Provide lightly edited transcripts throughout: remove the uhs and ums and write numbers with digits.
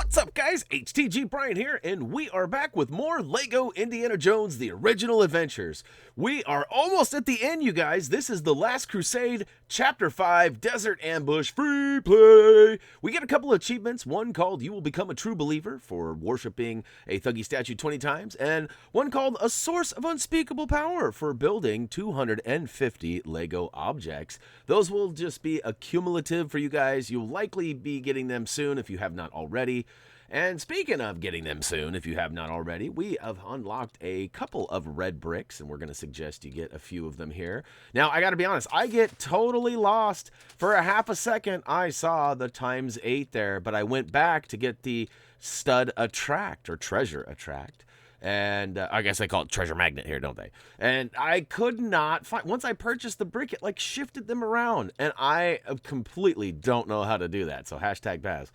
What's up, guys? HTG Brian here, and we are back with more Lego Indiana Jones, The Original Adventures. We are almost at the end, you guys. This is the last Crusade, Chapter 5, Desert Ambush, free play. We get a couple of achievements, one called You Will Become a True Believer for worshiping a Thuggy statue 20 times, and one called A Source of Unspeakable Power for building 250 Lego objects. Those will just be accumulative for you guys. You'll likely be getting them soon if you have not already. And speaking of getting them soon, if you have not already, we have unlocked a couple of red bricks, and we're going to suggest you get a few of them here. Now, I got to be honest, I get totally lost. For a half a second, I saw the ×8 there, but I went back to get the stud attract, or treasure attract. And I guess they call it treasure magnet here, don't they? And I could not find, once I purchased the brick, it like shifted them around, and I completely don't know how to do that. So hashtag pass.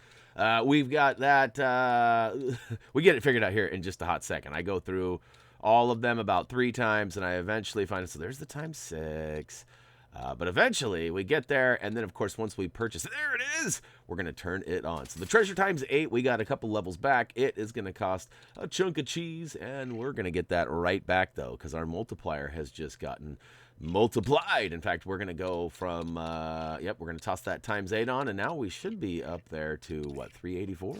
We've got that, we get it figured out here in just a hot second. I go through all of them about 3 times, and I eventually find it. So there's the ×6. But eventually we get there, and then of course once we purchase it, there it is, we're going to turn it on. So the treasure ×8, we got a couple levels back. It is going to cost a chunk of cheese, and we're going to get that right back though, because our multiplier has just gotten multiplied. In fact, we're going to go from, we're going to toss that ×8 on, and now we should be up there to, what, 384?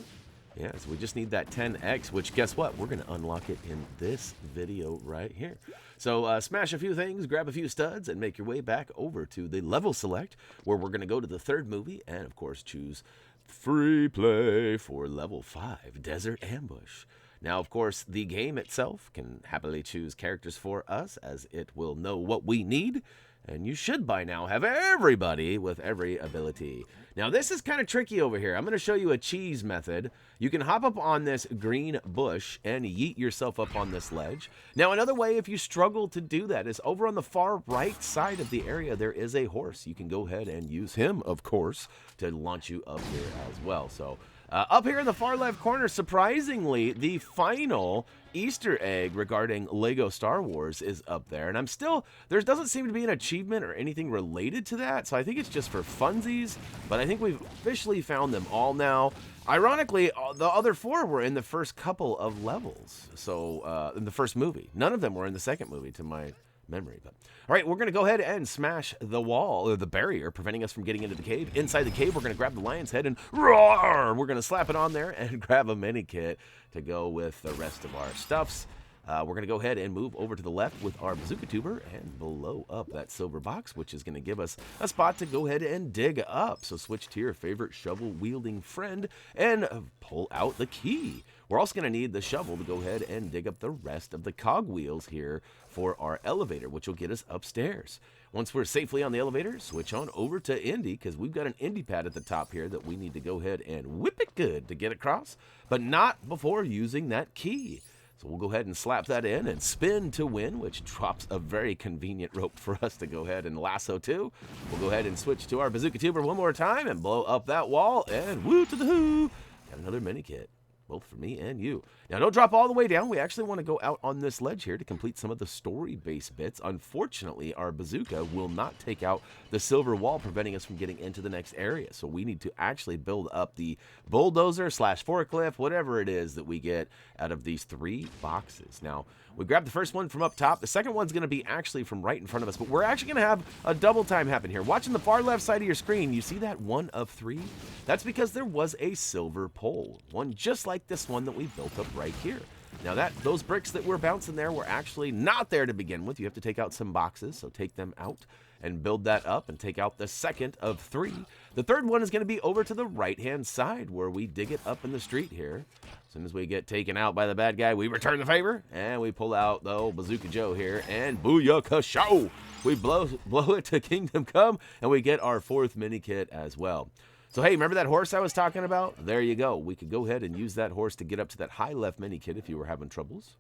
Yeah, so we just need that 10x, which guess what? We're going to unlock it in this video right here. So smash a few things, grab a few studs, and make your way back over to the level select, where we're going to go to the 3rd movie, and of course choose free play for level 5, Desert Ambush. Now, of course, the game itself can happily choose characters for us, as it will know what we need. And you should by now have everybody with every ability. Now, this is kind of tricky over here. I'm going to show you a cheese method. You can hop up on this green bush and yeet yourself up on this ledge. Now, another way, if you struggle to do that, is over on the far right side of the area, there is a horse. You can go ahead and use him, of course, to launch you up here as well. So, up here in the far left corner, surprisingly, the final Easter egg regarding Lego Star Wars is up there. And there doesn't seem to be an achievement or anything related to that. So I think it's just for funsies. But I think we've officially found them all now. Ironically, the other 4 were in the first couple of levels. So in the first movie. None of them were in the second movie, to my memory. But all right, we're going to go ahead and smash the wall, or the barrier, preventing us from getting into the cave. Inside the cave, we're going to grab the lion's head and roar! We're going to slap it on there and grab a Minikit to go with the rest of our stuffs. We're going to go ahead and move over to the left with our bazooka tuber and blow up that silver box, which is going to give us a spot to go ahead and dig up. So switch to your favorite shovel-wielding friend and pull out the key. We're also going to need the shovel to go ahead and dig up the rest of the cogwheels here for our elevator, which will get us upstairs. Once we're safely on the elevator, switch on over to Indy, because we've got an Indy pad at the top here that we need to go ahead and whip it good to get across, but not before using that key. So we'll go ahead and slap that in and spin to win, which drops a very convenient rope for us to go ahead and lasso to. We'll go ahead and switch to our bazooka tuber one more time and blow up that wall, and woo to the hoo! Got another Minikit. Both for me and you. Now, don't drop all the way down. We actually want to go out on this ledge here to complete some of the story-based bits. Unfortunately, our bazooka will not take out the silver wall, preventing us from getting into the next area. So we need to actually build up the bulldozer / forklift, whatever it is that we get out of these 3 boxes. Now, we grabbed the first one from up top. The second one's going to be actually from right in front of us, but we're actually going to have a double time happen here. Watching the far left side of your screen, you see that 1 of 3? That's because there was a silver pole, one just like this one that we built up right here. Now those bricks that were bouncing there were actually not there to begin with. You have to take out some boxes, so take them out and build that up and take out the 2nd of 3. The 3rd one is going to be over to the right-hand side where we dig it up in the street here. As soon as we get taken out by the bad guy, we return the favor, and we pull out the old Bazooka Joe here, and booyaka show! We blow it to Kingdom Come, and we get our 4th Minikit as well. So, hey, remember that horse I was talking about? There you go. We could go ahead and use that horse to get up to that high left Minikit if you were having troubles.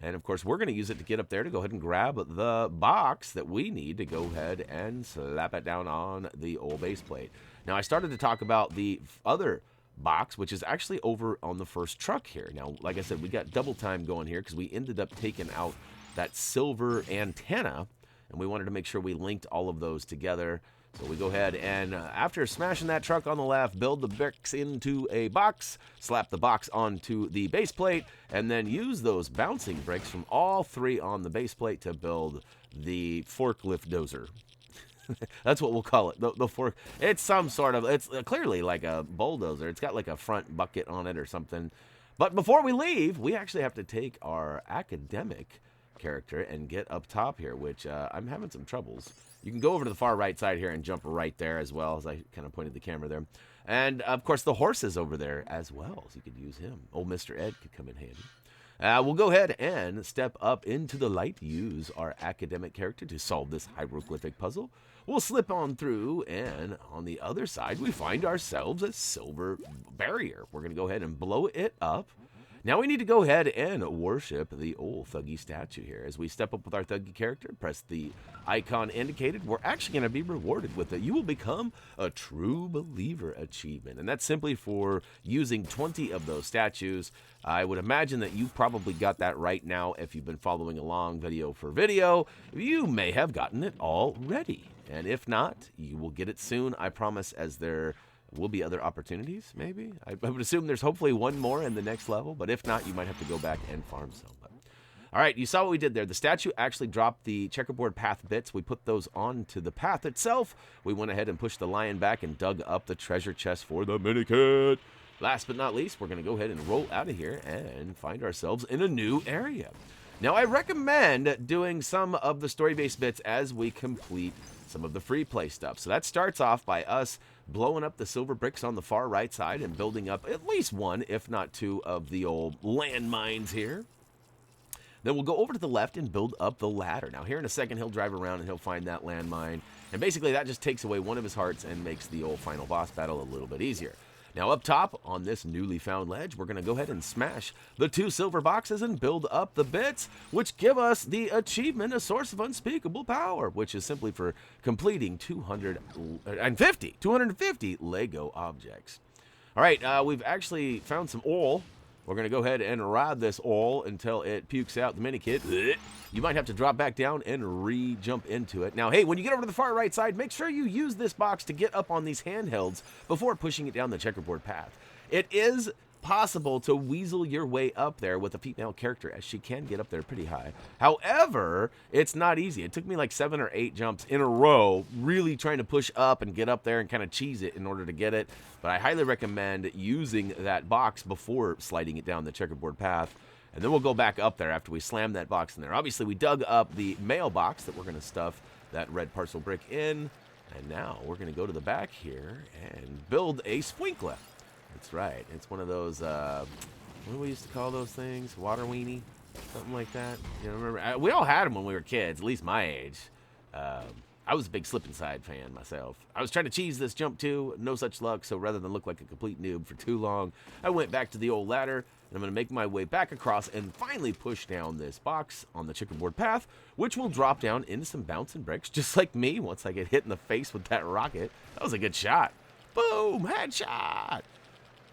And, of course, we're going to use it to get up there to go ahead and grab the box that we need to go ahead and slap it down on the old base plate. Now, I started to talk about the other box, which is actually over on the first truck here. Now, like I said, we got double time going here because we ended up taking out that silver antenna, and we wanted to make sure we linked all of those together. So we go ahead and after smashing that truck on the left, build the bricks into a box, slap the box onto the base plate, and then use those bouncing bricks from all 3 on the base plate to build the forklift dozer. That's what we'll call it. The fork. It's some sort of, it's clearly like a bulldozer. It's got like a front bucket on it or something. But before we leave, we actually have to take our academic character and get up top here, which I'm having some troubles. You can go over to the far right side here and jump right there as well, as I kind of pointed the camera there. And, of course, the horse is over there as well, so you could use him. Old Mr. Ed could come in handy. We'll go ahead and step up into the light, use our academic character to solve this hieroglyphic puzzle. We'll slip on through, and on the other side, we find ourselves a silver barrier. We're going to go ahead and blow it up. Now we need to go ahead and worship the old Thuggy statue here. As we step up with our Thuggy character, press the icon indicated, we're actually going to be rewarded with a You Will Become a True Believer achievement. And that's simply for using 20 of those statues. I would imagine that you probably got that right now if you've been following along video for video. You may have gotten it already. And if not, you will get it soon, I promise, as there will be other opportunities, maybe. I would assume there's hopefully one more in the next level, but if not, you might have to go back and farm some. But all right, you saw what we did there. The statue actually dropped the checkerboard path bits. We put those onto the path itself. We went ahead and pushed the lion back and dug up the treasure chest for the Minikit. Last but not least, we're going to go ahead and roll out of here and find ourselves in a new area. Now, I recommend doing some of the story-based bits as we complete some of the free play stuff. So that starts off by us blowing up the silver bricks on the far right side and building up at least 1, if not 2, of the old landmines here. Then we'll go over to the left and build up the ladder. Now here in a second, he'll drive around and he'll find that landmine. And basically that just takes away 1 of his hearts and makes the old final boss battle a little bit easier. Now up top on this newly found ledge, we're going to go ahead and smash the 2 silver boxes and build up the bits, which give us the achievement, A Source of Unspeakable Power, which is simply for completing 250 Lego objects. All right, we've actually found some oil. We're going to go ahead and ride this oil until it pukes out the Minikit. You might have to drop back down and re-jump into it. Now, hey, when you get over to the far right side, make sure you use this box to get up on these handhelds before pushing it down the checkerboard path. It is possible to weasel your way up there with a female character, as she can get up there pretty high. However, it's not easy. It took me like 7 or 8 jumps in a row, really trying to push up and get up there and kind of cheese it in order to get it. But I highly recommend using that box before sliding it down the checkerboard path. And then we'll go back up there after we slam that box in there. Obviously, we dug up the mailbox that we're going to stuff that red parcel brick in. And now we're going to go to the back here and build a sprinkler. That's right. It's one of those, what do we used to call those things? Water weenie? Something like that. You know, remember? We all had them when we were kids, at least my age. I was a big Slip Inside fan myself. I was trying to cheese this jump too, no such luck, so rather than look like a complete noob for too long, I went back to the old ladder, and I'm going to make my way back across and finally push down this box on the checkerboard path, which will drop down into some bouncing bricks, just like me once I get hit in the face with that rocket. That was a good shot. Boom! Headshot!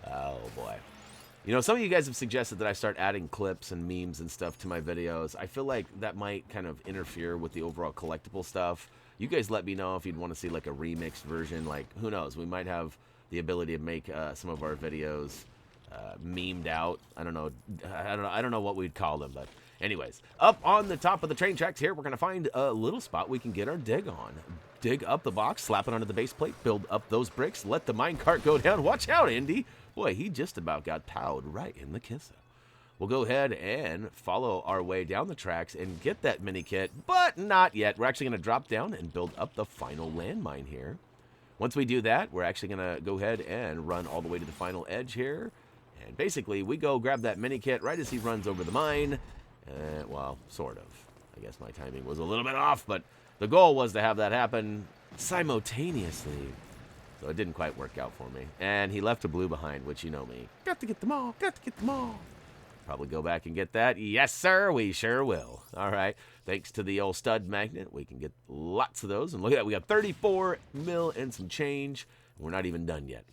Oh, boy. You know, some of you guys have suggested that I start adding clips and memes and stuff to my videos. I feel like that might kind of interfere with the overall collectible stuff. You guys let me know if you'd want to see like a remixed version. Like, who knows? We might have the ability to make some of our videos memed out. I don't know what we'd call them, but anyways, up on the top of the train tracks here, we're gonna find a little spot we can get our dig on. Dig up the box, slap it onto the base plate, build up those bricks, let the minecart go down. Watch out, Indy. Boy, he just about got powed right in the kisser. We'll go ahead and follow our way down the tracks and get that Minikit, but not yet. We're actually going to drop down and build up the final landmine here. Once we do that, we're actually going to go ahead and run all the way to the final edge here. And basically, we go grab that Minikit right as he runs over the mine. Well, sort of. I guess my timing was a little bit off, but the goal was to have that happen simultaneously. So it didn't quite work out for me. And he left a blue behind, which you know me. Got to get them all. Got to get them all. Probably go back and get that. Yes, sir, we sure will. All right. Thanks to the old stud magnet, we can get lots of those. And look at that. We got 34 mil and some change. We're not even done yet.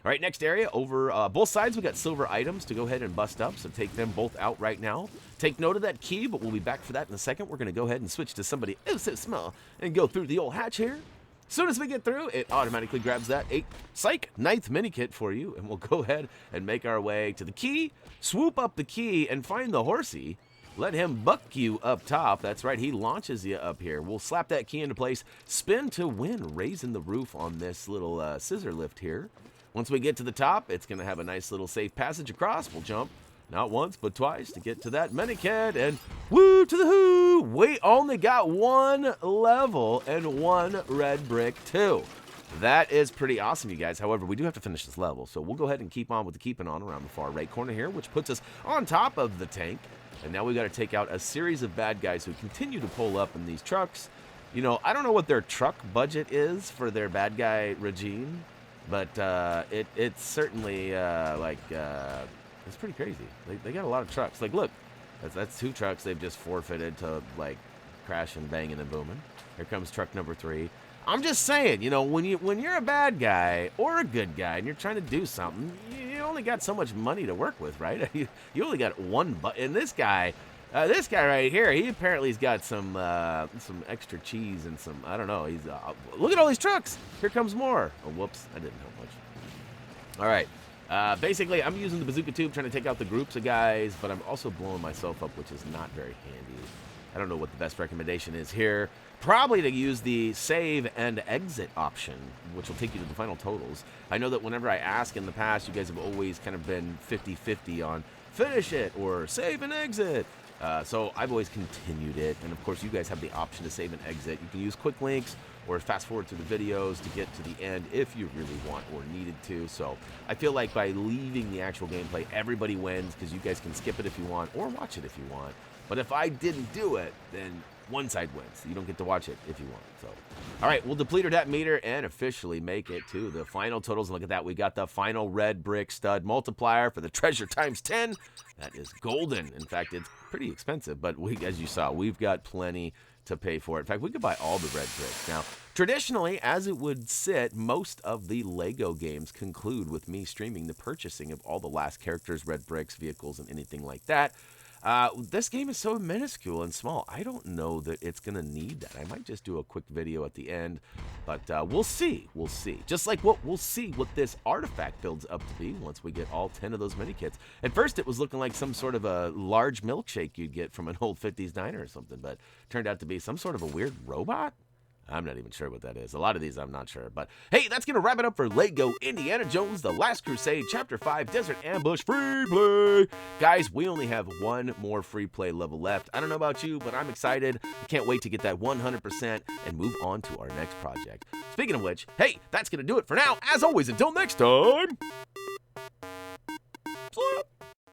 All right, next area. Over both sides, we got silver items to go ahead and bust up. So take them both out right now. Take note of that key, but we'll be back for that in a second. We're going to go ahead and switch to somebody oh so small and go through the old hatch here. Soon as we get through, it automatically grabs that 9th Minikit for you, and we'll go ahead and make our way to the key, swoop up the key, and find the horsey. Let him buck you up top. That's right, he launches you up here. We'll slap that key into place, spin to win, raising the roof on this little scissor lift here. Once we get to the top, it's going to have a nice little safe passage across. We'll jump, not once, but twice to get to that Minikit, and woo to the hoo! We only got one level and one red brick too. That is pretty awesome, you guys. However, we do have to finish this level, so we'll go ahead and keep on with the keeping on around the far right corner here, which puts us on top of the tank. And now we got to take out a series of bad guys who continue to pull up in these trucks. You know, I don't know what their truck budget is for their bad guy regime, but it's certainly it's pretty crazy. They got a lot of trucks. Like, look, that's 2 trucks they've just forfeited to, like, crashing, banging, and booming. Here comes truck number 3. I'm just saying, you know, when you're a bad guy or a good guy and you're trying to do something, you only got so much money to work with, right? You only got one button. And this guy right here, he apparently has got some extra cheese and some, I don't know. He's look at all these trucks. Here comes more. Oh, whoops, I didn't help much. All right. Basically, I'm using the bazooka tube trying to take out the groups of guys, but I'm also blowing myself up, which is not very handy. I don't know what the best recommendation is here. Probably to use the save and exit option, which will take you to the final totals. I know that whenever I ask in the past, you guys have always kind of been 50-50 on finish it or save and exit. So I've always continued it. And of course, you guys have the option to save and exit. You can use quick links or fast forward through the videos to get to the end if you really want or needed to. So I feel like by leaving the actual gameplay, everybody wins because you guys can skip it if you want or watch it if you want. But if I didn't do it, then one side wins. You don't get to watch it if you want. So, all right, we'll deplete our debt meter and officially make it to the final totals. And look at that. We got the final red brick stud multiplier for the treasure times 10. That is golden. In fact, it's pretty expensive, but as you saw, we've got plenty to pay for it. In fact, we could buy all the red bricks. Now, traditionally, as it would sit, most of the Lego games conclude with me streaming the purchasing of all the last characters, red bricks, vehicles, and anything like that. This game is so minuscule and small, I don't know that it's going to need that. I might just do a quick video at the end, but we'll see. We'll see. Just like we'll see what this artifact builds up to be once we get all 10 of those Minikits. At first, it was looking like some sort of a large milkshake you'd get from an old 50s diner or something, but turned out to be some sort of a weird robot. I'm not even sure what that is. A lot of these I'm not sure. But hey, that's going to wrap it up for Lego Indiana Jones, The Last Crusade, Chapter 5, Desert Ambush, free play. Guys, we only have one more free play level left. I don't know about you, but I'm excited. I can't wait to get that 100% and move on to our next project. Speaking of which, hey, that's going to do it for now. As always, until next time.